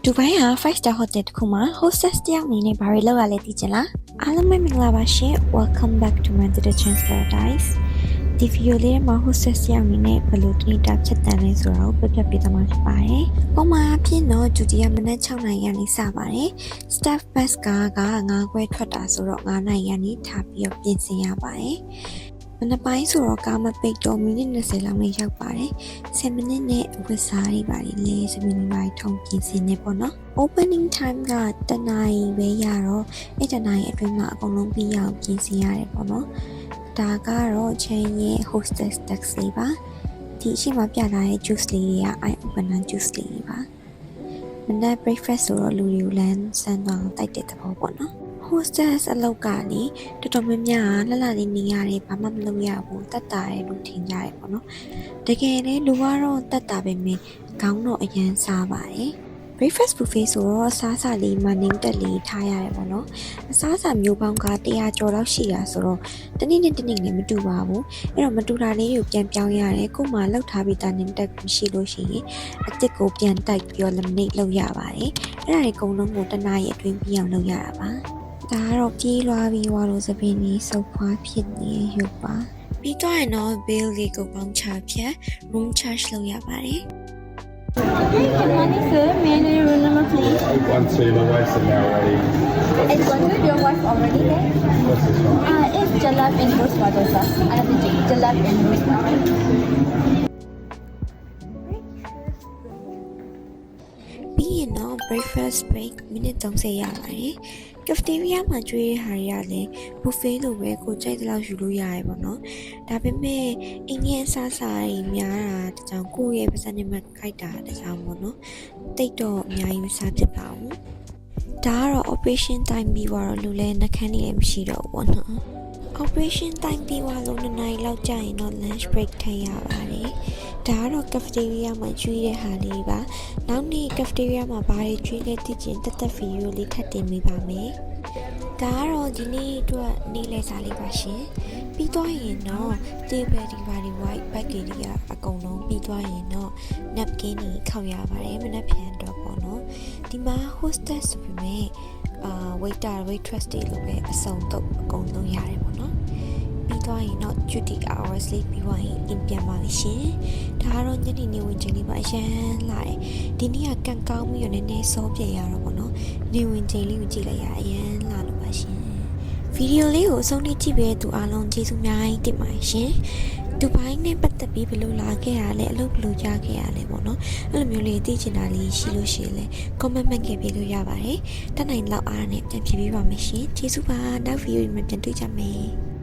Dubai ဟာ 5 star hotel တခုမှာ hostess တယောက်အနေနဲ့ဘာတွေလုပ်ရလဲသိချင်လားအားလုံးပဲမင်္ဂလာပါရှင် Welcome back to my Chance Paradise ဒီဗီဒီယိုလေးမှာ hostess တယောက်အနေနဲ့ဘယ်လိုတနည်းတာဖြတ်တန်းလဲဆိုတာကိုပြပြပေးသွားမှာဖြစ်ပါတယ်ပုံမှန်အဖြစ်တော့ဒုတိယမနက်6နာရီကနေစပါတယ် staff bus က9ခွဲထွက်တာဆိုတော့9နာရီကနေထားပြီးတော့ပြင်ဆင်ရပါတယ်မနက်ပိုင်းဆိုတော့ကားမပိတ်တော့မိနစ်20လောက်နဲ့ရောက်ပါတယ်10မိနစ်နဲ့ဝတ်စားတွေပါလေ10မိနစ်ပိုင်းထုံပြင်ဆင်နေပေါ့နော် opening time ကတနာရီပဲရတော့အဲ့တနာရီအတွင်းမှာအကုန်လုံးပြီးအောင်ပြင်ဆင်ရတယ်ပေါ့နော်ဒါကတော့ chain ရဲ့ hostess taxi ပါဒီအချိန်မှာပြထားတဲ့ juice လေးတွေက eye opener juice လေးတွေပါမနက် breakfast ဆိုတော့လူတွေကိုလမ်းစမ်းသွားတိုက်တဲ့သဘောပေါ့နော်hostess အလုပ်ကလေတော်တော်များများလှလှလေးနေရတယ်ဘာမှမလုပ်ရဘူးတက်တာတယ်လို့ထင်ကြတယ်ပေါ့နော်တကယ်လည်းလူကတော့တက်တာပဲမင်းခေါင်းတော့အရန်စားပါတယ် breakfast buffet ဆိုတော့အစားအစာလေးမနင်းတက်လေးထားရတယ်ပေါ့နော်အစားအစာမျိုးပေါင်းက100ကျော်လောက်ရှိတာဆိုတော့တနေ့နဲ့တနေ့နဲ့မတူပါဘူးအဲ့တော့မတူတာလေးကိုပြန်ပြောင်းရတယ်ကို့မှာလောက်ထားပြီးသားနင်းတက်မရှိလို့ရှိရင်အစ်စ်ကိုပြန်တိုက်ပြီးတော့ lemonade လုပ်ရပါတယ်အဲ့ဒါတွေအကုန်လုံးကိုတစ်နာရီအတွင်းပြီးအောင်လုပ်ရတာပါဒါကတော့ပြေးလွားပြီးွားလို့သပင်းကြီးစုပ်ဖွားဖြစ်နေရုပ်ပါပြီးတော့ရင်တော့ bill လေးကိုပေါင်းချဖြတ် room charge လုပ်ရပါတယ် Hey, good morning, sir. May I know your room number, please? 812, my wife's in there already. 812, your wife already there? What's this one? It's Jalap and Rose water, sir. Another J. Jalap and Rose water.ပြီးရင်တော့ breakfast break မိနစ်30ရပါတယ် cafeteria မှာကျွေးရဟာတွေကလည်း buffet လိုပဲကိုကြိုက်တဲ့လောက်ယူလို့ရတယ်ပေါ့နော်ဒါပေမဲ့အင်္ဂလိပ်စားစာတွေများတာတကြောင်ကိုယ့်ရဲ့ပါစံနဲ့မှခိုက်တာတကြောင်ပေါ့နော်တိတ်တော့အများကြီးမစားဖြစ်ပါဘူးဒါကတော့ operation time ပြီးတော့လူလဲနှခမ်းနေလည်းမရှိတော့ဘူးပေါ့နော် operation time ပြီးသွားလို့2နာရီလောက်ကြာရင်တော့ lunch break ထည့်ရပါတယ်ဒါကတော့ cafeteria မှာကျွေးတဲ့ဟာလေးပါနောက်နေ့ cafeteria မှာဘာတွေကျွေးလဲသိချင်တက်ဗီဒီယိုလေးထပ်တင်ပေးပါမယ်ဒါကတော့ဒီနေ့အတွက်နေ့လည်စာလေးပါရှင်ပြီးသွားရင်တော့ table ဒီပါဒီ white bag တွေကအကုန်လုံးပြီးသွားရင်တော့ napkin တွေခောက်ရပါတယ်မနက်ဖြန်တော့ပေါ့နော်ဒီမှာ hostess ဆိုပေမဲ့waiter waitress တွေလိုပဲအစုံတော့အကုန်လုံးရတယ်ပေါ့နော်ပြီးသွားရင်တော့ duty hours လေးပြီးသွားရင် in ပြန်ပါလိမ့်ရှင်ဒါကတော့ညနေနေဝင်ချိန်လေးပါအရန်လာတယ်ဒီနေ့ကကန်ကောင်းပြီးရနည်းနည်းစောပြေရတော့ပေါ့နော်နေဝင်ချိန်လေးကိုကြည့်လိုက်ရအရန်လာလို့ပါရှင်ဗီဒီယိုလေးကိုအဆုံးထိကြည့်ပေးတဲ့သူအားလုံးကျေးဇူးများကြီးတင်ပါတယ်ရှင်ဒူဘိုင်းနဲ့ပတ်သက်ပြီးဘယ်လိုလာခဲ့ရလဲအလုပ်ဘယ်လိုရခဲ့ရလဲပေါ့နော်အဲ့လိုမျိုးလေးသိချင်တာလေးရှိလို့ရှိရင်လည်း comment မှတ်ခဲ့ပေးလို့ရပါတယ်တက်နိုင်လောက်အားနဲ့ပြန်ဖြေပေးပါမယ်ရှင်ကျေးဇူးပါနောက်ဗီဒီယိုမှာပြန်တွေ့ကြမယ်